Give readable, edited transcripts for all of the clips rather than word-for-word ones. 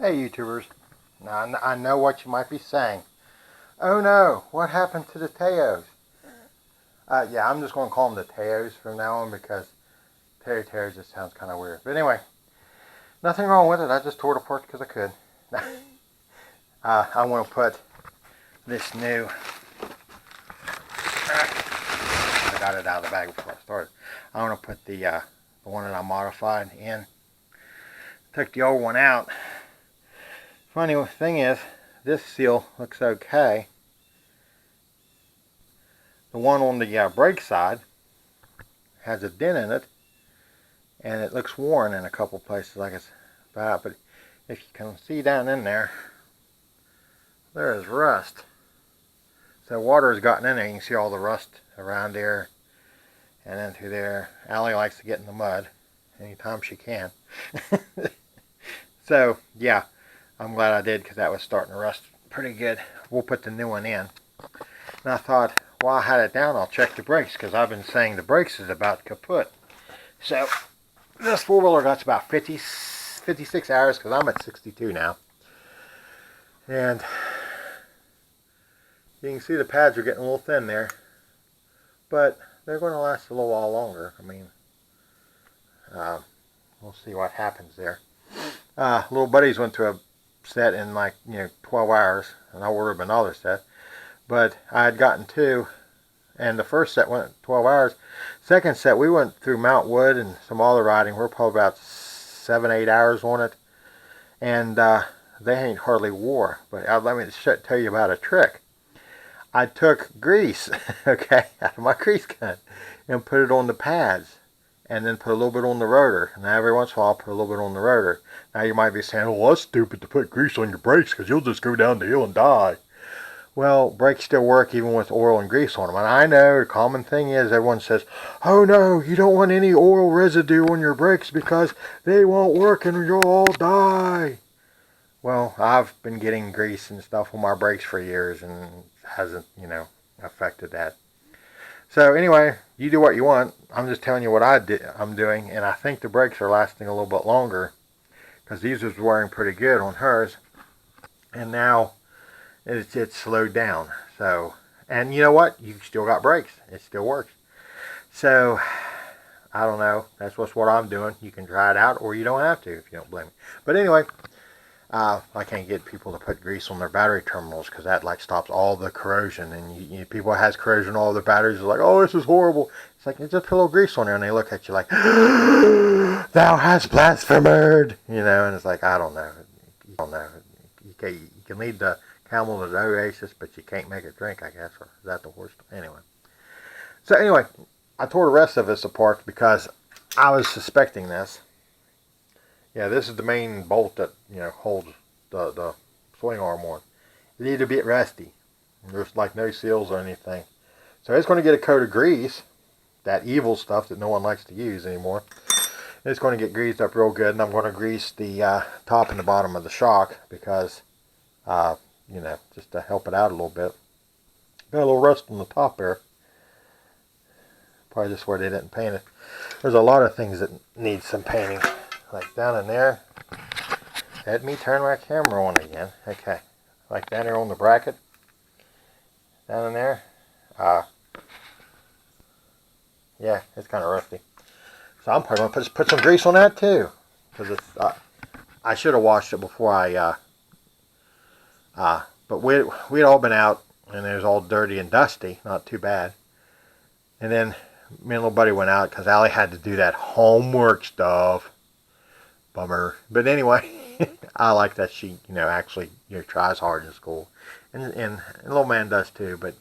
Hey YouTubers, now I know what you might be saying. Oh no, what happened to the Taos? Yeah, I'm just going to call them the Taos from now on because Taos just sounds kind of weird. But anyway, nothing wrong with it. I just tore it apart because I could. I want to put this new, I got it out of the bag before I started. I want to put the one that I modified in. Took the old one out. Funny thing is, this seal looks okay. The one on the brake side has a dent in it, and it looks worn in a couple places like it's bad. But if you can see down in there, there is rust. So water has gotten in there. You can see all the rust around there and then through there. Allie likes to get in the mud anytime she can. So yeah, I'm glad I did because that was starting to rust pretty good. We'll put the new one in. And I thought, while I had it down, I'll check the brakes because I've been saying the brakes is about kaput. So this four-wheeler got about 56 hours because I'm at 62 now. And you can see the pads are getting a little thin there. But they're going to last a little while longer. I mean, we'll see what happens there. Little buddies went to a set in 12 hours. And I ordered another set. But I had gotten two. And the first set went 12 hours. Second set, we went through Mount Wood and some other riding. We're probably about 7-8 hours on it. And they ain't hardly wore. But let me tell you about a trick. I took grease, okay, out of my grease gun and put it on the pads. And then put a little bit on the rotor. And every once in a while, I'll put a little bit on the rotor. Now you might be saying, well, that's stupid to put grease on your brakes because you'll just go down the hill and die. Well, brakes still work even with oil and grease on them. And I know the common thing is everyone says, oh no, you don't want any oil residue on your brakes because they won't work and you'll all die. Well, I've been getting grease and stuff on my brakes for years and hasn't, affected that. So anyway, you do what you want. I'm just telling you what I'm doing. And I think the brakes are lasting a little bit longer because these was wearing pretty good on hers. And now it's slowed down. So, and you know what? You still got brakes. It still works. So, I don't know. That's what I'm doing. You can try it out, or you don't have to if you don't blame me. But anyway, I can't get people to put grease on their battery terminals because that stops all the corrosion. And people has corrosion all their batteries are like, oh, this is horrible. It's like, just put a little grease on there, and they look at you like, thou hast blasphemed. And it's like, I don't know. You can lead the camel to the oasis, but you can't make it drink, I guess. Or is that the horse? Anyway. So anyway, I tore the rest of this apart because I was suspecting this. Yeah, this is the main bolt that holds the swing arm on. It needed a bit rusty. There's no seals or anything. So it's going to get a coat of grease, that evil stuff that no one likes to use anymore. It's going to get greased up real good, and I'm going to grease the top and the bottom of the shock because just to help it out a little bit. Got a little rust on the top there. Probably just where they didn't paint it. There's a lot of things that need some painting. Like down in there. Let me turn my camera on again. Okay. Like down there on the bracket. Down in there. Yeah, it's kind of rusty. So I'm probably going to put some grease on that too. Because I should have washed it before but we'd all been out and it was all dirty and dusty. Not too bad. And then me and little buddy went out because Allie had to do that homework stuff. Bummer. But anyway, I like that she, actually, tries hard in school. And little man does too, but,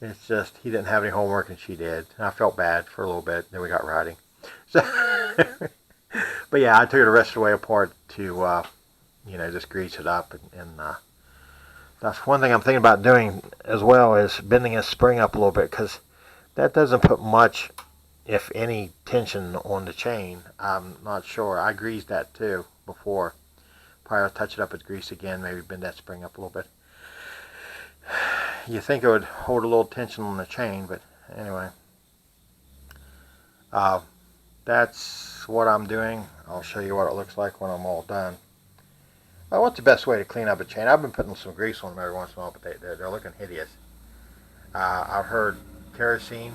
it's just, he didn't have any homework and she did. And I felt bad for a little bit. Then we got riding. So, but yeah, I took it the rest of the way apart to, just grease it up. And that's one thing I'm thinking about doing as well is bending this spring up a little bit because that doesn't put much, if any, tension on the chain. I'm not sure. I greased that too before. Probably I'll touch it up with grease again, maybe bend that spring up a little bit. You think it would hold a little tension on the chain, but anyway. That's what I'm doing. I'll show you what it looks like when I'm all done. What's the best way to clean up a chain? I've been putting some grease on them every once in a while, but they're looking hideous. I've heard kerosene,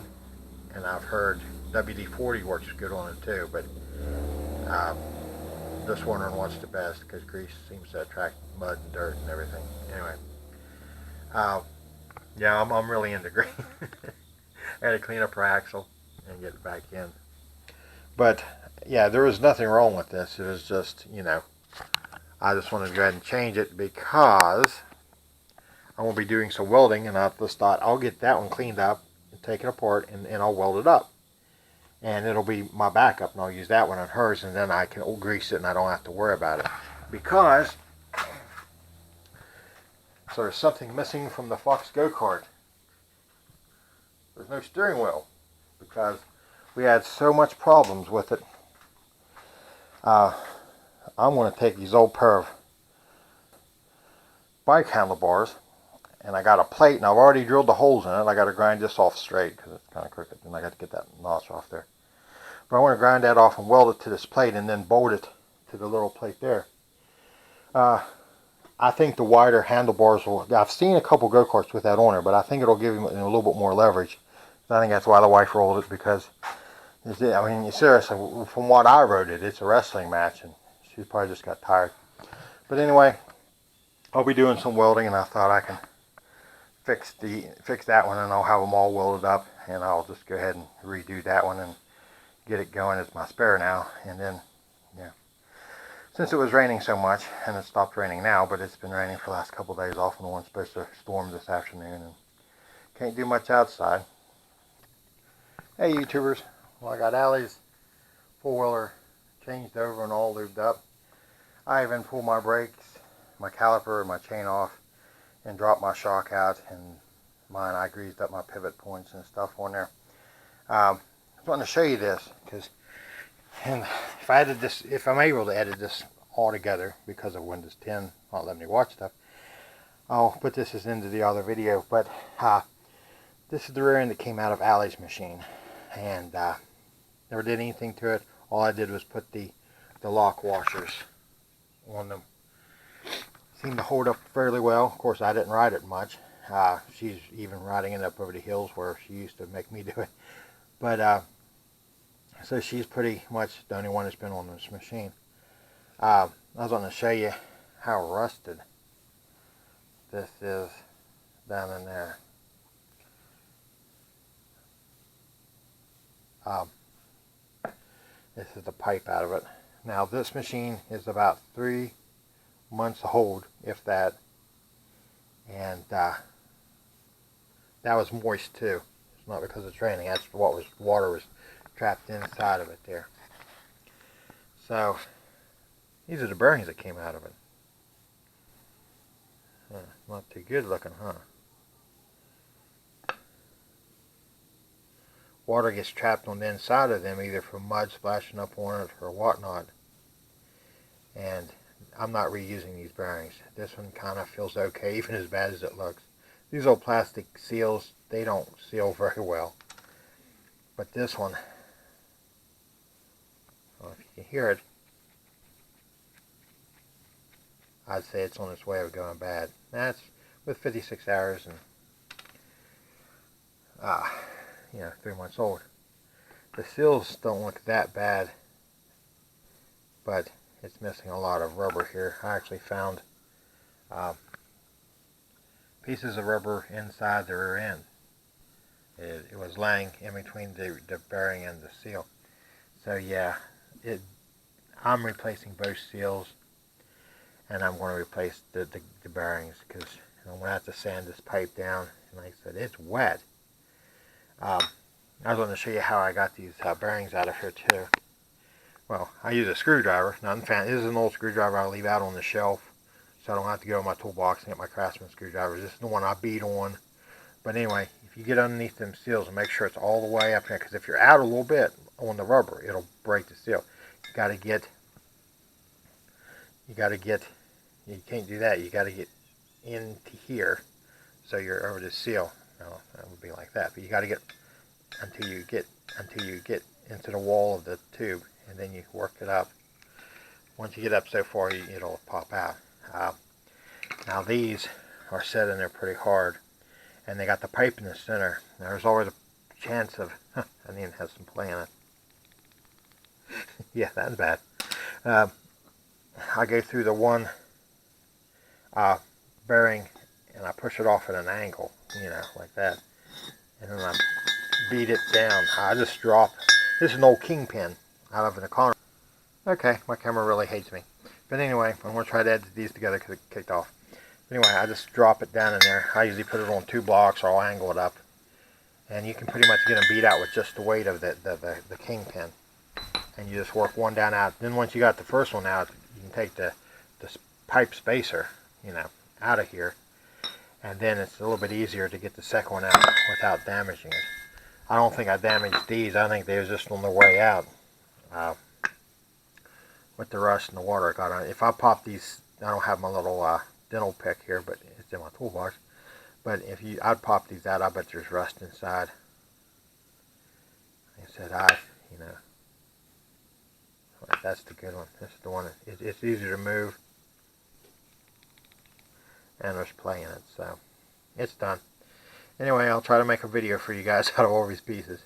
and I've heard WD-40 works good on it too, but uh, just wondering what's the best because grease seems to attract mud and dirt and everything. Anyway, uh, yeah, I'm really into grease. I had to clean up her axle and get it back in. But yeah, there was nothing wrong with this. It was just, I just wanted to go ahead and change it because I won't be doing some welding, and I just thought I'll get that one cleaned up and take it apart, and I'll weld it up. And it'll be my backup, and I'll use that one on hers, and then I can grease it, and I don't have to worry about it. Because so there's something missing from the Fox go-kart. There's no steering wheel because we had so much problems with it. I'm going to take these old pair of bike handlebars, and I got a plate, and I've already drilled the holes in it. I got to grind this off straight because it's kind of crooked, and I got to get that notch off there. But I want to grind that off and weld it to this plate and then bolt it to the little plate there. I think the wider handlebars will, I've seen a couple go-karts with that on there, but I think it'll give him a little bit more leverage. I think that's why the wife rolled it, because, I mean, seriously, from what I wrote it, it's a wrestling match, and she probably just got tired. But anyway, I'll be doing some welding, and I thought I can fix that one, and I'll have them all welded up, and I'll just go ahead and redo that one and get it going as my spare now. And then, yeah, since it was raining so much, and it stopped raining now, but it's been raining for the last couple of days off, and the one's supposed to storm this afternoon, and can't do much outside. Hey YouTubers, well, I got Allie's four-wheeler changed over and all lubed up. I even pulled my brakes, my caliper, and my chain off, and dropped my shock out, and I greased up my pivot points and stuff on there. I just wanted to show you this, because if I'm able to edit this all together, because of Windows 10 not letting me watch stuff, I'll put this as into the other video. But this is the rear end that came out of Allie's machine, and never did anything to it. All I did was put the lock washers on them. Seemed to hold up fairly well. Of course, I didn't ride it much. She's even riding it up over the hills where she used to make me do it. But so she's pretty much the only one that's been on this machine. I was going to show you how rusted this is down in there. This is the pipe out of it. Now this machine is about 3 months old, if that, and that was moist too. It's not because it's raining. That's what water was trapped inside of it there. So these are the bearings that came out of it. Not too good looking, huh? Water gets trapped on the inside of them, either from mud splashing up on it or whatnot. And I'm not reusing these bearings. This one kind of feels okay, even as bad as it looks. These old plastic seals, they don't seal very well. But this one, well, if you can hear it, I'd say it's on its way of going bad. That's with 56 hours and 3 months old. The seals don't look that bad, but it's missing a lot of rubber here. I actually found pieces of rubber inside the rear end. It was laying in between the bearing and the seal. So yeah, I'm replacing both seals, and I'm going to replace the bearings, because I'm going to have to sand this pipe down. And like I said, it's wet. I was going to show you how I got these bearings out of here too. Well, I use a screwdriver. Nothing fancy. This is an old screwdriver I leave out on the shelf, so I don't have to go in my toolbox and get my Craftsman screwdrivers. This is the one I beat on. But anyway, if you get underneath them seals and make sure it's all the way up here, because if you're out a little bit on the rubber, it'll break the seal. You can't do that. You got to get into here, so you're over the seal. No, that would be like that. But you got to get until you get into the wall of the tube, and then you work it up. Once you get up so far, it'll pop out. Now these are set in there pretty hard, and they got the pipe in the center. There's always a chance of, I need to have some play in it. Yeah, that's bad. I go through the one bearing and I push it off at an angle, you know, like that. And then I beat it down. I just drop. This is an old kingpin out of an economy. Okay, my camera really hates me. But anyway, I'm going to try to edit these together because it kicked off. Anyway, I just drop it down in there. I usually put it on 2 blocks or I'll angle it up. And you can pretty much get them beat out with just the weight of the kingpin. And you just work one down out. Then once you got the first one out, you can take the pipe spacer, you know, out of here. And then it's a little bit easier to get the second one out without damaging it. I don't think I damaged these. I think they was just on their way out. With the rust and the water got on it. If I pop these, I don't have my little dental pick here, but it's in my toolbox. But if I'd pop these out, I bet there's rust inside. Like I said, you know, that's the good one. That's the one. It's easy to move, and there's play in it, so it's done. Anyway, I'll try to make a video for you guys out of all these pieces.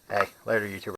Hey, later, YouTuber.